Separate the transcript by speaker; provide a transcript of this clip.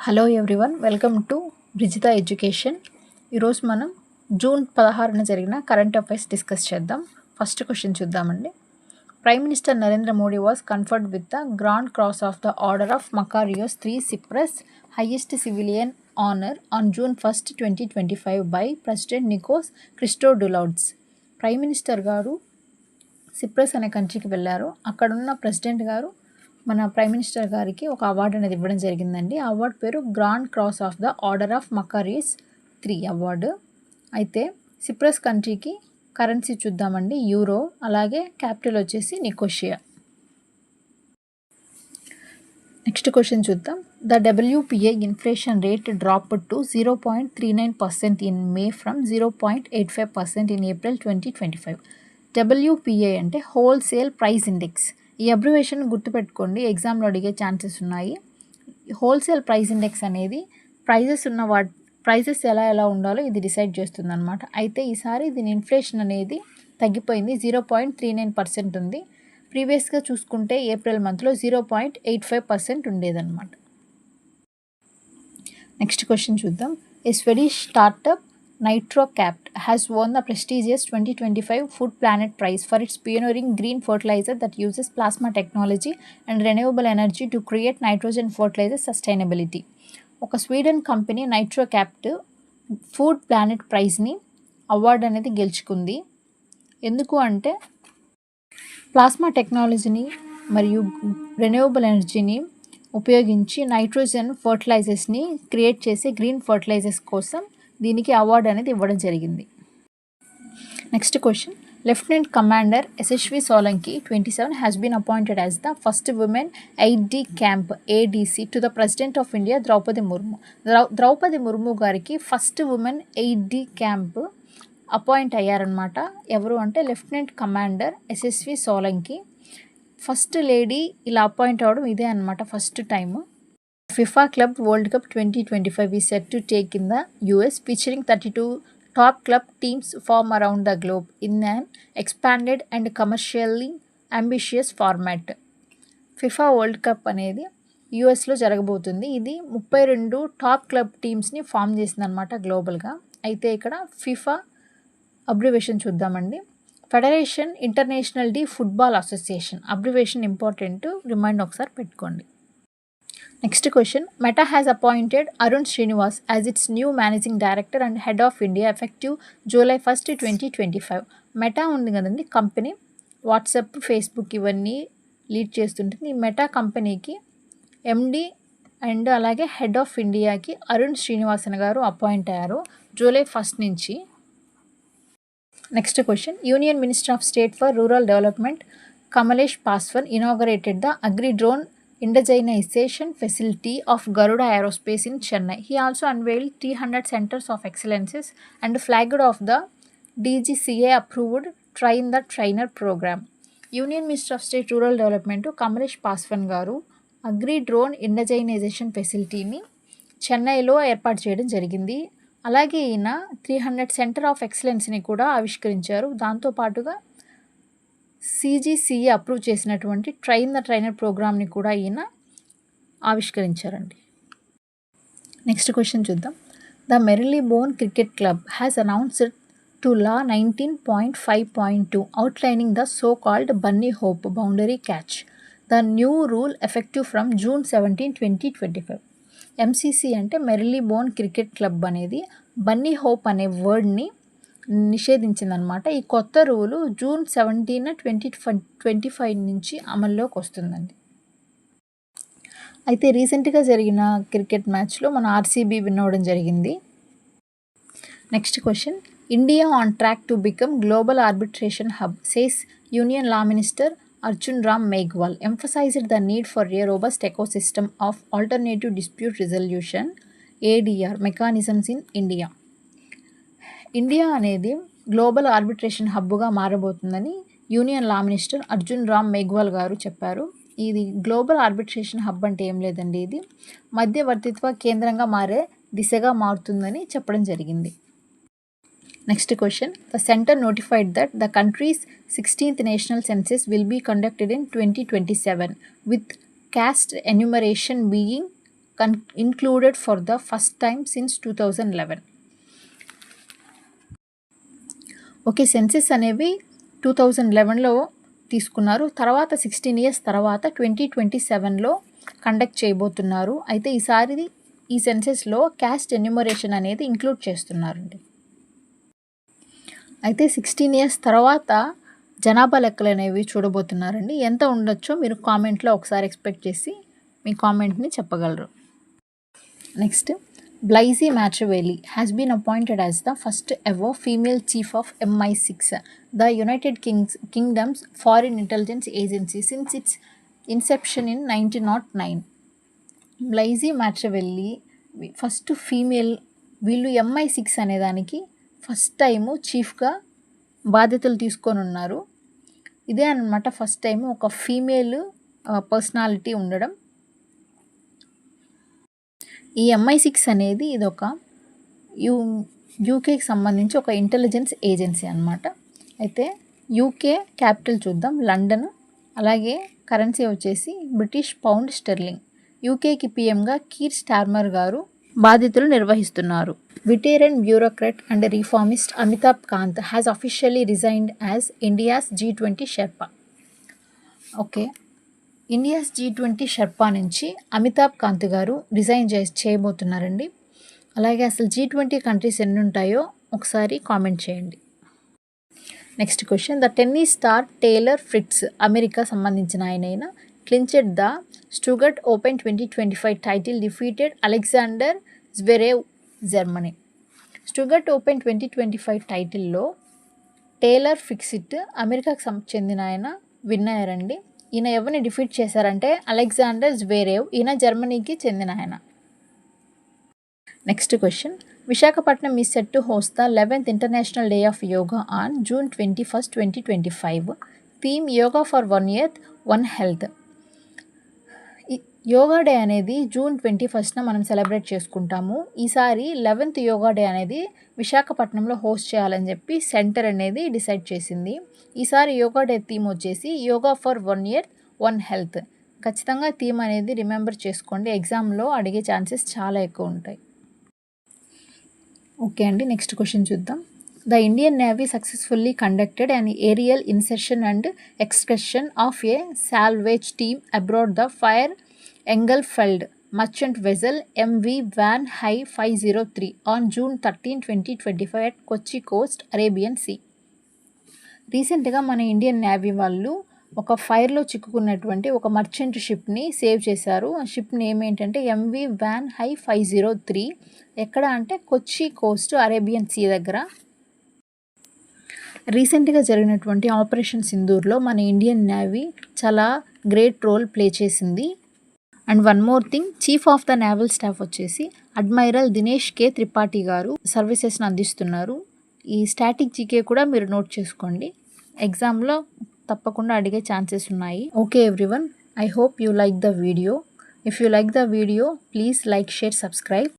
Speaker 1: Hello everyone, welcome to Brijitha education. ఈరోజు మనం June 16న జరిగిన కరెంట్ అఫైర్స్ డిస్కస్ చేద్దాం. ఫస్ట్ క్వశ్చన్ చూద్దామండి. Prime minister Narendra Modi was conferred with the grand cross of the order of Makarios 3 Cyprus, highest civilian honour on June 1, 2025 by president Nikos Christodoulides. Prime minister గారు Cyprus అనే కంట్రీకి వెళ్ళారు. అక్కడున్న president గారు మన prime minister గారికి ఒక అవార్డు అనేది ఇవ్వడం జరిగిందండి. ఆ అవార్డు పేరు grand cross of the order of Makarios 3 award. అయితే సిప్రస్ కంట్రీకి కరెన్సీ చూద్దామండి, యూరో. అలాగే క్యాపిటల్ వచ్చేసి నికోషియా. నెక్స్ట్ క్వశ్చన్ చూద్దాం. The WPI inflation rate dropped to 0.39% in May from 0.85% in April 2025. WPI అంటే హోల్సేల్ ప్రైస్ ఇండెక్స్. ఈ abbreviation గుర్తుపెట్టుకోండి, ఎగ్జామ్లో అడిగే ఛాన్సెస్ ఉన్నాయి. హోల్సేల్ ప్రైస్ ఇండెక్స్ అనేది ప్రైజెస్ ఎలా ఉండాలో ఇది డిసైడ్ చేస్తుంది అనమాట. అయితే ఈసారి దీని ఇన్ఫ్లేషన్ అనేది తగ్గిపోయింది, 0.39% ఉంది. ప్రీవియస్గా చూసుకుంటే ఏప్రిల్ మంత్లో 0.85% ఉండేదన్నమాట. నెక్స్ట్ క్వశ్చన్ చూద్దాం. ఏ స్వెడిష్ startup NitroCapt has won the prestigious 2025 Food Planet Prize for its pioneering green fertilizer that uses plasma technology and renewable energy to create nitrogen fertilizer sustainability. ఒక Sweden company NitroCapt food planet ప్రైజ్ని award అనేది గెలుచుకుంది. ఎందుకు అంటే plasma టెక్నాలజీని మరియు renewable ఎనర్జీని ఉపయోగించి నైట్రోజన్ ఫర్టిలైజర్స్ని క్రియేట్ చేసే గ్రీన్ ఫర్టిలైజర్స్ కోసం దీనికి అవార్డు అనేది ఇవ్వడం జరిగింది. Next question. Lieutenant commander Yashasvi Solanki 27 has been appointed as the first women 8D camp ADC to the President of India Draupadi Murmu. Draupadi Murmu గారికి first woman 8D camp appoint అయ్యారనమాట. ఎవరు అంటే lieutenant commander Yashasvi Solanki. First lady ఇలా అపాయింట్ అవ్వడం ఇదే అనమాట, first time. FIFA Club World Cup 2025 is set to take in the US, featuring 32 top club teams from around the globe in an expanded and commercially ambitious format. FIFA World Cup అనేది యూఎస్లో జరగబోతుంది. ఇది 32 top club టీమ్స్ని form చేసింది అనమాట గ్లోబల్గా. అయితే ఇక్కడ FIFA abbreviation చూద్దామండి. Federation international de football association. Abbreviation important, remind ఒకసారి పెట్టుకోండి. Next question. Meta has appointed Arun Srinivas as its new managing director and head of India effective July 1, 2025. Meta ఉంది కదండి కంపెనీ, వాట్సాప్, ఫేస్బుక్ ఇవన్నీ lead చేస్తుంటుంది. ఈ meta కంపెనీకి MD and అలాగే head of ఇండియాకి అరుణ్ శ్రీనివాసన్ గారు అపాయింట్ అయ్యారు జూలై 1 నుంచి. Next question. Union minister of state for rural development Kamlesh Paswan inaugurated the agri-drone indigenization facility of Garuda Aerospace in Chennai. He also unveiled 300 centers of excellences and flagged off the DGCA approved Train the Trainer program. Union minister of state rural development Kamlesh Paswan గారు agri drone ఇండజైనైజేషన్ ఫెసిలిటీని చెన్నైలో ఏర్పాటు చేయడం జరిగింది. అలాగే ఈయన 300 centre of ఎక్సలెన్స్ని కూడా ఆవిష్కరించారు. దాంతోపాటుగా CGCA అప్రూవ్ చేసినటువంటి ట్రైన్ ద ట్రైనర్ ప్రోగ్రామ్ని కూడా ఈయన ఆవిష్కరించారండి. నెక్స్ట్ క్వశ్చన్ చూద్దాం. The Marylebone cricket club has announced to law 19.5.2 outlining the so called bunny hop boundary catch. The new rule effective from June 17, 2025. MCC అంటే మెరిలీబోన్ క్రికెట్ క్లబ్ అనేది Bunny hope అనే వర్డ్ని నిషేధించిందనమాట. ఈ కొత్త రూలు June 17, 2025 నుంచి అమల్లోకి వస్తుందండి. అయితే రీసెంట్గా జరిగిన క్రికెట్ మ్యాచ్లో మన ఆర్సీబీ విన్ అవ్వడం జరిగింది. Next question. India on track to become global arbitration hub says union law minister Arjun Ram Meghwal. Emphasized the need for a robust ecosystem of alternative dispute resolution ADR mechanisms in India. India అనేది global arbitration హబ్గా మారబోతుందని union law minister Arjun Ram Meghwal గారు చెప్పారు. ఇది global arbitration hub అంటే ఏం లేదండి, ఇది మధ్యవర్తిత్వ కేంద్రంగా మారే దిశగా మారుతుందని చెప్పడం జరిగింది. Next question. The centre notified that the countries 16th national census will be conducted in 2027 with caste enumeration being included for the first time since 2011. Okay, census అనేవి 2011లో తీసుకున్నారు. తర్వాత 16 years తర్వాత 2027లో కండక్ట్ చేయబోతున్నారు. అయితే ఈసారి ఈ సెన్సెస్లో క్యాస్ట్ ఎన్యూమరేషన్ అనేది ఇంక్లూడ్ చేస్తున్నారండి. అయితే 16 years తర్వాత జనాభా లెక్కలు అనేవి చూడబోతున్నారండి. ఎంత ఉండొచ్చో మీరు కామెంట్లో ఒకసారి ఎక్స్పెక్ట్ చేసి మీ కామెంట్ని చెప్పగలరు. Next, Blaise Machiavelli has been appointed as the first ever female chief of MI6, the United Kingdom's foreign intelligence agency, since its inception in 1909. Blaise Machiavelli first female, వీళ్ళు MI6 అనేదానికి ఫస్ట్ టైము చీఫ్గా బాధ్యతలు తీసుకొని ఉన్నారు. ఇదే అన్నమాట first time ఒక female personality ఉండడం. ఈ MI6 అనేది ఇది ఒక యూకేకి సంబంధించి ఒక ఇంటెలిజెన్స్ ఏజెన్సీ అన్నమాట. అయితే యూకే క్యాపిటల్ చూద్దాం, లండన్. అలాగే కరెన్సీ వచ్చేసి బ్రిటిష్ పౌండ్ స్టెర్లింగ్. యూకేకి పిఎంగా కీర్ స్టార్మర్ గారు బాధ్యతలు నిర్వహిస్తున్నారు. Veteran bureaucrat and reformist Amitabh Kant has officially resigned as India's G20 Sherpa. Okay, India's G20 Sherpa నుంచి అమితాబ్ కాంత్ గారు రిజైన్ చేయబోతున్నారండి. అలాగే అసలు G20 కంట్రీస్ ఎన్ని ఉంటాయో ఒకసారి కామెంట్ చేయండి. Next question, the tennis star Taylor Fritz, America సంబంధించిన ఆయనైనా, clinched the Stuttgart open 2025 title, defeated Alexander Zverev, Germany. Stuttgart open 2025 టైటిల్లో టేలర్ ఫిక్సిట్ అమెరికాకు చెందిన ఆయన విన్ అయ్యారండి. ఈయన ఎవరిని డిఫీట్ చేశారంటే అలెగ్జాండర్ జ్వెరేవ్, ఈయన జర్మనీకి చెందిన ఆయన. Next question, Visakhapatnam is set to host the 11th international day of yoga on June 21, 2025. Theme yoga for 1 Earth 1 Health. Yoga day అనేది June 21న మనం సెలబ్రేట్ చేసుకుంటాము. ఈసారి 11th యోగా డే అనేది విశాఖపట్నంలో హోస్ట్ చేయాలని చెప్పి సెంటర్ అనేది డిసైడ్ చేసింది. ఈసారి యోగా డే థీమ్ వచ్చేసి యోగా ఫర్ 1 Earth 1 Health. ఖచ్చితంగా థీమ్ అనేది రిమెంబర్ చేసుకోండి, ఎగ్జామ్లో అడిగే ఛాన్సెస్ చాలా ఎక్కువ ఉంటాయి. ఓకే అండి, నెక్స్ట్ క్వశ్చన్ చూద్దాం. The Indian navy successfully conducted an aerial insertion and excursion of a salvage team abroad the fire engulfed merchant vessel MV Van High 503 on June 13, 2025 at Kochi Coast, Arabian Sea. రీసెంట్గా మన Indian navy వాళ్ళు ఒక ఫైర్లో చిక్కుకున్నటువంటి ఒక merchant షిప్ని save చేశారు. ఆ ship name ఏంటంటే MV Van High 503. ఎక్కడ అంటే కొచ్చి కోస్ట్, అరేబియన్ సీ దగ్గర. రీసెంట్గా జరిగినటువంటి ఆపరేషన్ సింధూర్లో మన ఇండియన్ నేవీ చాలా గ్రేట్ రోల్ ప్లే చేసింది. And one more thing, chief of the naval staff వచ్చేసి అడ్మైరల్ దినేష్ కే త్రిపాఠి గారు సర్వీసెస్ని అందిస్తున్నారు. ఈ స్టాటిక్ జీకే కూడా మీరు నోట్ చేసుకోండి, ఎగ్జామ్లో తప్పకుండా అడిగే ఛాన్సెస్ ఉన్నాయి. Okay everyone, I hope you like the video. If you like the video, please like, share, subscribe.